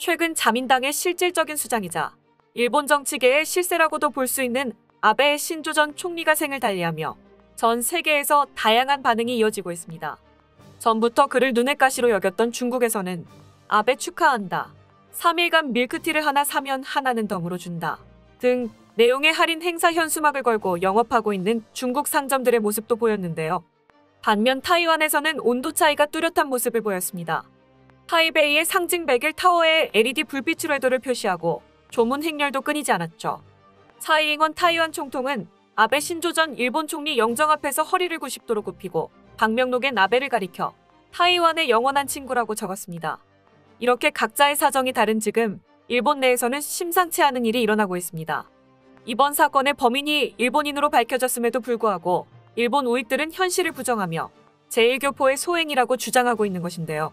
최근 자민당의 실질적인 수장이자 일본 정치계의 실세라고도 볼 수 있는 아베 신조 전 총리가 생을 달리하며 전 세계에서 다양한 반응이 이어지고 있습니다. 전부터 그를 눈엣 가시로 여겼던 중국에서는 아베 축하한다, 3일간 밀크티를 하나 사면 하나는 덤으로 준다 등 내용의 할인 행사 현수막을 걸고 영업하고 있는 중국 상점들의 모습도 보였는데요. 반면 타이완에서는 온도 차이가 뚜렷한 모습을 보였습니다. 타이베이의 상징 백일 타워에 LED 불빛 궤도를 표시하고 조문 행렬도 끊이지 않았죠. 차이잉원 타이완 총통은 아베 신조 전 일본 총리 영정 앞에서 허리를 90도로 굽히고 방명록엔 아베를 가리켜 타이완의 영원한 친구라고 적었습니다. 이렇게 각자의 사정이 다른 지금 일본 내에서는 심상치 않은 일이 일어나고 있습니다. 이번 사건의 범인이 일본인으로 밝혀졌음에도 불구하고 일본 우익들은 현실을 부정하며 제1교포의 소행이라고 주장하고 있는 것인데요.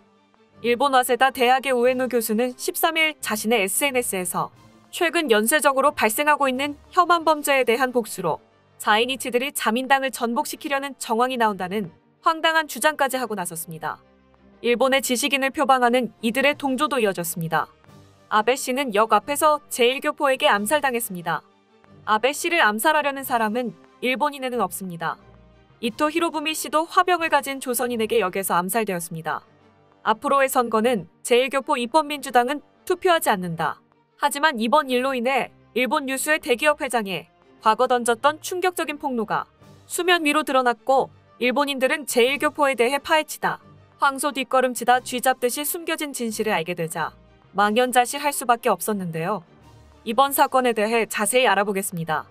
일본 와세다 대학의 우에노 교수는 13일 자신의 SNS에서 최근 연쇄적으로 발생하고 있는 혐한 범죄에 대한 복수로 자이니치들이 자민당을 전복시키려는 정황이 나온다는 황당한 주장까지 하고 나섰습니다. 일본의 지식인을 표방하는 이들의 동조도 이어졌습니다. 아베 씨는 역 앞에서 제1교포에게 암살당했습니다. 아베 씨를 암살하려는 사람은 일본인에는 없습니다. 이토 히로부미 씨도 화병을 가진 조선인에게 역에서 암살되었습니다. 앞으로의 선거는 제1교포 입헌민주당은 투표하지 않는다. 하지만 이번 일로 인해 일본 유수의 대기업 회장에 과거 던졌던 충격적인 폭로가 수면 위로 드러났고 일본인들은 제1교포에 대해 파헤치다, 황소 뒷걸음치다 쥐잡듯이 숨겨진 진실을 알게 되자 망연자실할 수밖에 없었는데요. 이번 사건에 대해 자세히 알아보겠습니다.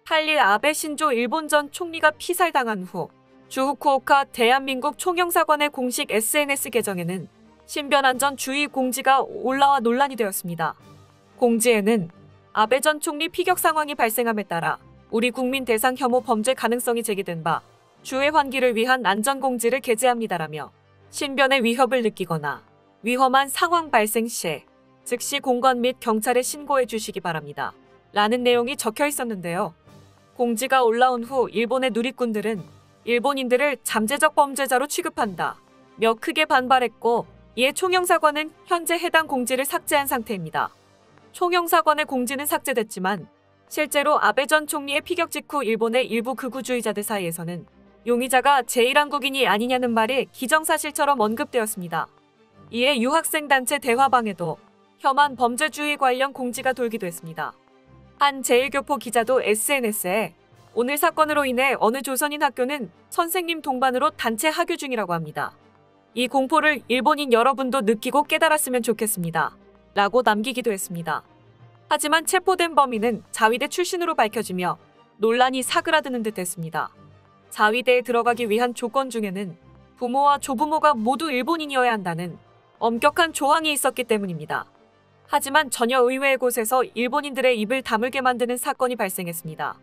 8일 아베 신조 일본 전 총리가 피살당한 후 주후쿠오카 대한민국 총영사관의 공식 SNS 계정에는 신변안전 주의 공지가 올라와 논란이 되었습니다. 공지에는 아베 전 총리 피격 상황이 발생함에 따라 우리 국민 대상 혐오 범죄 가능성이 제기된 바 주의 환기를 위한 안전공지를 게재합니다라며 신변의 위협을 느끼거나 위험한 상황 발생 시 즉시 공관 및 경찰에 신고해 주시기 바랍니다. 라는 내용이 적혀 있었는데요. 공지가 올라온 후 일본의 누리꾼들은 일본인들을 잠재적 범죄자로 취급한다 며 크게 반발했고 이에 총영사관은 현재 해당 공지를 삭제한 상태입니다. 총영사관의 공지는 삭제됐지만 실제로 아베 전 총리의 피격 직후 일본의 일부 극우주의자들 사이에서는 용의자가 제1한국인이 아니냐는 말이 기정사실처럼 언급되었습니다. 이에 유학생 단체 대화방에도 혐한 범죄주의 관련 공지가 돌기도 했습니다. 한 제1교포 기자도 SNS에 오늘 사건으로 인해 어느 조선인 학교는 선생님 동반으로 단체 하교 중이라고 합니다. 이 공포를 일본인 여러분도 느끼고 깨달았으면 좋겠습니다. 라고 남기기도 했습니다. 하지만 체포된 범인은 자위대 출신으로 밝혀지며 논란이 사그라드는 듯 했습니다. 자위대에 들어가기 위한 조건 중에는 부모와 조부모가 모두 일본인이어야 한다는 엄격한 조항이 있었기 때문입니다. 하지만 전혀 의외의 곳에서 일본인들의 입을 다물게 만드는 사건이 발생했습니다.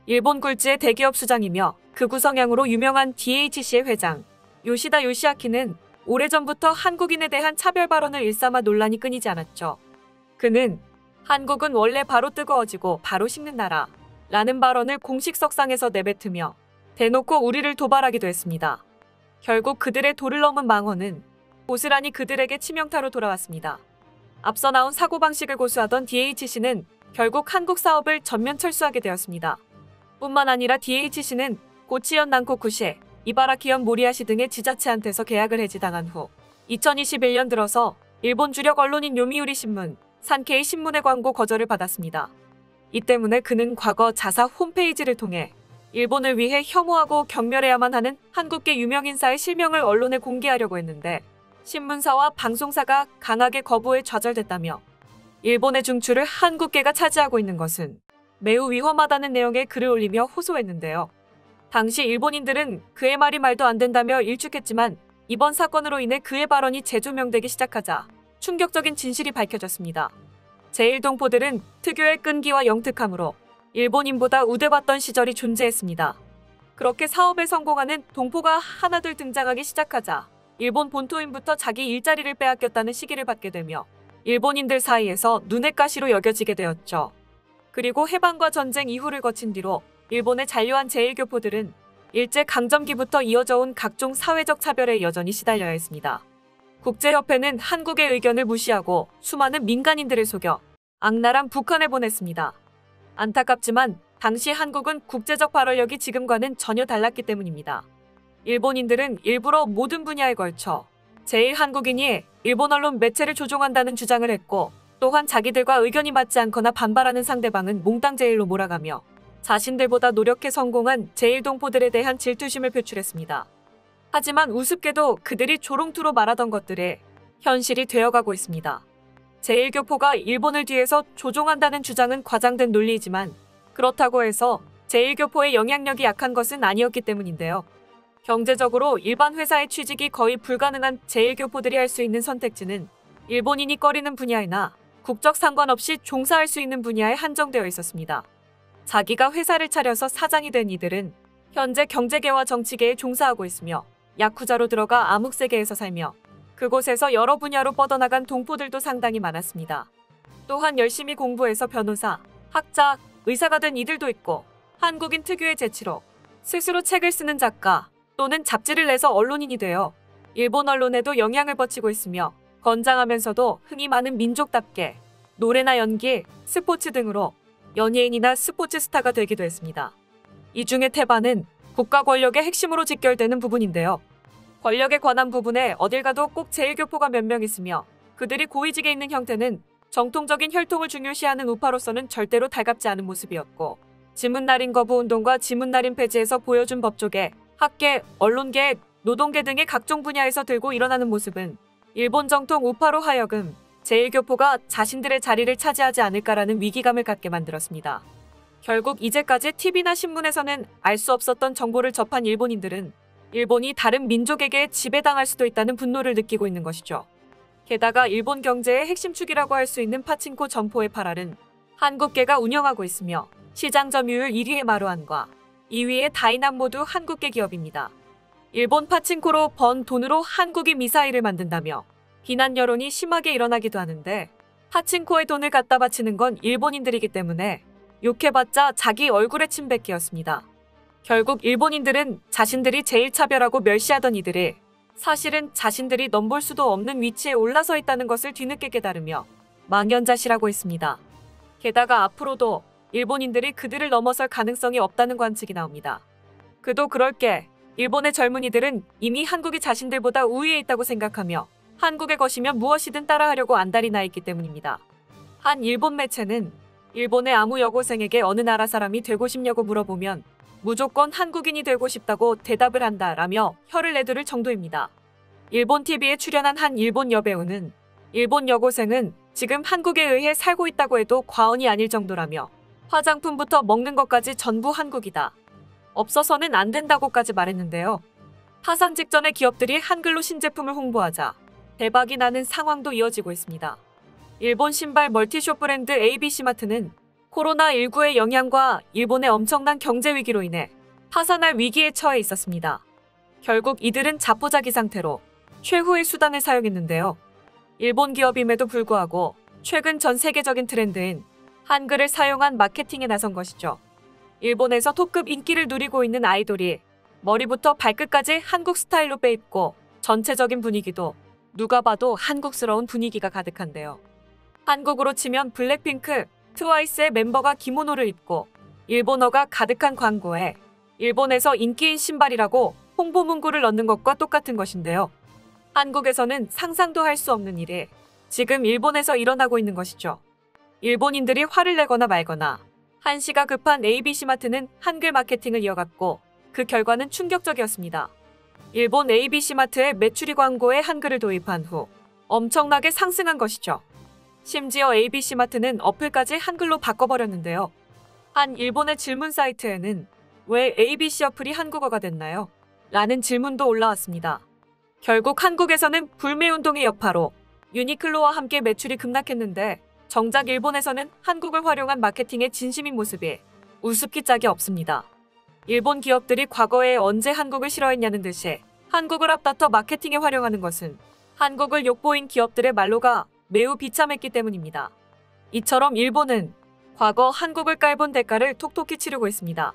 일본 굴지의 대기업 수장이며 극우 성향으로 유명한 DHC의 회장 요시다 요시아키는 오래전부터 한국인에 대한 차별 발언을 일삼아 논란이 끊이지 않았죠. 그는 한국은 원래 바로 뜨거워지고 바로 식는 나라 라는 발언을 공식 석상에서 내뱉으며 대놓고 우리를 도발하기도 했습니다. 결국 그들의 도를 넘은 망언은 고스란히 그들에게 치명타로 돌아왔습니다. 앞서 나온 사고방식을 고수하던 DHC는 결국 한국 사업을 전면 철수하게 되었습니다. 뿐만 아니라 DHC는 고치현 난코쿠시, 이바라키현 모리야시 등의 지자체한테서 계약을 해지당한 후 2021년 들어서 일본 주력 언론인 요미우리 신문, 산케이 신문의 광고 거절을 받았습니다. 이 때문에 그는 과거 자사 홈페이지를 통해 일본을 위해 혐오하고 경멸해야만 하는 한국계 유명인사의 실명을 언론에 공개하려고 했는데 신문사와 방송사가 강하게 거부해 좌절됐다며 일본의 중추를 한국계가 차지하고 있는 것은 매우 위험하다는 내용의 글을 올리며 호소했는데요. 당시 일본인들은 그의 말이 말도 안 된다며 일축했지만 이번 사건으로 인해 그의 발언이 재조명되기 시작하자 충격적인 진실이 밝혀졌습니다. 제1동포들은 특유의 끈기와 영특함으로 일본인보다 우대받던 시절이 존재했습니다. 그렇게 사업에 성공하는 동포가 하나둘 등장하기 시작하자 일본 본토인부터 자기 일자리를 빼앗겼다는 시기를 받게 되며 일본인들 사이에서 눈엣 가시로 여겨지게 되었죠. 그리고 해방과 전쟁 이후를 거친 뒤로 일본의 잔류한 제1교포들은 일제강점기부터 이어져 온 각종 사회적 차별에 여전히 시달려야 했습니다. 국제협회는 한국의 의견을 무시하고 수많은 민간인들을 속여 악랄한 북한에 보냈습니다. 안타깝지만 당시 한국은 국제적 발언력이 지금과는 전혀 달랐기 때문입니다. 일본인들은 일부러 모든 분야에 걸쳐 제1한국인이 일본 언론 매체를 조종한다는 주장을 했고, 또한 자기들과 의견이 맞지 않거나 반발하는 상대방은 몽땅 제1로 몰아가며 자신들보다 노력해 성공한 제1동포들에 대한 질투심을 표출했습니다. 하지만 우습게도 그들이 조롱투로 말하던 것들이 현실이 되어가고 있습니다. 제1교포가 일본을 뒤에서 조종한다는 주장은 과장된 논리이지만, 그렇다고 해서 제1교포의 영향력이 약한 것은 아니었기 때문인데요. 경제적으로 일반 회사의 취직이 거의 불가능한 제1교포들이 할 수 있는 선택지는 일본인이 꺼리는 분야이나 국적 상관없이 종사할 수 있는 분야에 한정되어 있었습니다. 자기가 회사를 차려서 사장이 된 이들은 현재 경제계와 정치계에 종사하고 있으며 야쿠자로 들어가 암흑세계에서 살며 그곳에서 여러 분야로 뻗어나간 동포들도 상당히 많았습니다. 또한 열심히 공부해서 변호사, 학자, 의사가 된 이들도 있고, 한국인 특유의 재치로 스스로 책을 쓰는 작가 또는 잡지를 내서 언론인이 되어 일본 언론에도 영향을 뻗치고 있으며, 건장하면서도 흥이 많은 민족답게 노래나 연기, 스포츠 등으로 연예인이나 스포츠 스타가 되기도 했습니다. 이 중에 태반은 국가 권력의 핵심으로 직결되는 부분인데요. 권력에 관한 부분에 어딜 가도 꼭 제1교포가 몇 명 있으며, 그들이 고위직에 있는 형태는 정통적인 혈통을 중요시하는 우파로서는 절대로 달갑지 않은 모습이었고, 지문날인 거부운동과 지문날인 폐지에서 보여준 법조계, 학계, 언론계, 노동계 등의 각종 분야에서 들고 일어나는 모습은 일본 정통 우파로 하여금 제1교포가 자신들의 자리를 차지하지 않을까라는 위기감을 갖게 만들었습니다. 결국 이제까지 TV나 신문에서는 알 수 없었던 정보를 접한 일본인들은 일본이 다른 민족에게 지배당할 수도 있다는 분노를 느끼고 있는 것이죠. 게다가 일본 경제의 핵심 축이라고 할 수 있는 파친코 점포의 8할은 한국계가 운영하고 있으며, 시장 점유율 1위의 마루안과 2위의 다이남 모두 한국계 기업입니다. 일본 파친코로 번 돈으로 한국이 미사일을 만든다며 비난 여론이 심하게 일어나기도 하는데, 파친코에 돈을 갖다 바치는 건 일본인들이기 때문에 욕해봤자 자기 얼굴에 침뱉기였습니다. 결국 일본인들은 자신들이 제일 차별하고 멸시하던 이들이 사실은 자신들이 넘볼 수도 없는 위치에 올라서 있다는 것을 뒤늦게 깨달으며 망연자실하고 있습니다. 게다가 앞으로도 일본인들이 그들을 넘어설 가능성이 없다는 관측이 나옵니다. 그도 그럴 게 일본의 젊은이들은 이미 한국이 자신들보다 우위에 있다고 생각하며 한국의 것이면 무엇이든 따라하려고 안달이 나 있기 때문입니다. 한 일본 매체는 일본의 아무 여고생에게 어느 나라 사람이 되고 싶냐고 물어보면 무조건 한국인이 되고 싶다고 대답을 한다라며 혀를 내두를 정도입니다. 일본 TV에 출연한 한 일본 여배우는 일본 여고생은 지금 한국에 의해 살고 있다고 해도 과언이 아닐 정도라며 화장품부터 먹는 것까지 전부 한국이다. 없어서는 안 된다고까지 말했는데요. 파산 직전에 기업들이 한글로 신제품을 홍보하자 대박이 나는 상황도 이어지고 있습니다. 일본 신발 멀티숍 브랜드 ABC마트는 코로나19의 영향과 일본의 엄청난 경제 위기로 인해 파산할 위기에 처해 있었습니다. 결국 이들은 자포자기 상태로 최후의 수단을 사용했는데요. 일본 기업임에도 불구하고 최근 전 세계적인 트렌드인 한글을 사용한 마케팅에 나선 것이죠. 일본에서 톱급 인기를 누리고 있는 아이돌이 머리부터 발끝까지 한국 스타일로 빼입고 전체적인 분위기도 누가 봐도 한국스러운 분위기가 가득한데요. 한국으로 치면 블랙핑크, 트와이스의 멤버가 기모노를 입고 일본어가 가득한 광고에 일본에서 인기인 신발이라고 홍보 문구를 넣는 것과 똑같은 것인데요. 한국에서는 상상도 할 수 없는 일이 지금 일본에서 일어나고 있는 것이죠. 일본인들이 화를 내거나 말거나 한시가 급한 ABC마트는 한글 마케팅을 이어갔고, 그 결과는 충격적이었습니다. 일본 ABC마트의 매출이 광고에 한글을 도입한 후 엄청나게 상승한 것이죠. 심지어 ABC마트는 어플까지 한글로 바꿔버렸는데요. 한 일본의 질문 사이트에는 왜 ABC 어플이 한국어가 됐나요? 라는 질문도 올라왔습니다. 결국 한국에서는 불매운동의 여파로 유니클로와 함께 매출이 급락했는데, 정작 일본에서는 한국을 활용한 마케팅의 진심인 모습이 우습기 짝이 없습니다. 일본 기업들이 과거에 언제 한국을 싫어했냐는 듯이 한국을 앞다퉈 마케팅에 활용하는 것은 한국을 욕보인 기업들의 말로가 매우 비참했기 때문입니다. 이처럼 일본은 과거 한국을 깔본 대가를 톡톡히 치르고 있습니다.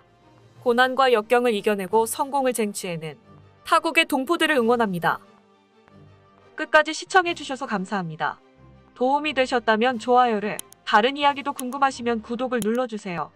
고난과 역경을 이겨내고 성공을 쟁취해낸 타국의 동포들을 응원합니다. 끝까지 시청해주셔서 감사합니다. 도움이 되셨다면 좋아요를, 다른 이야기도 궁금하시면 구독을 눌러주세요.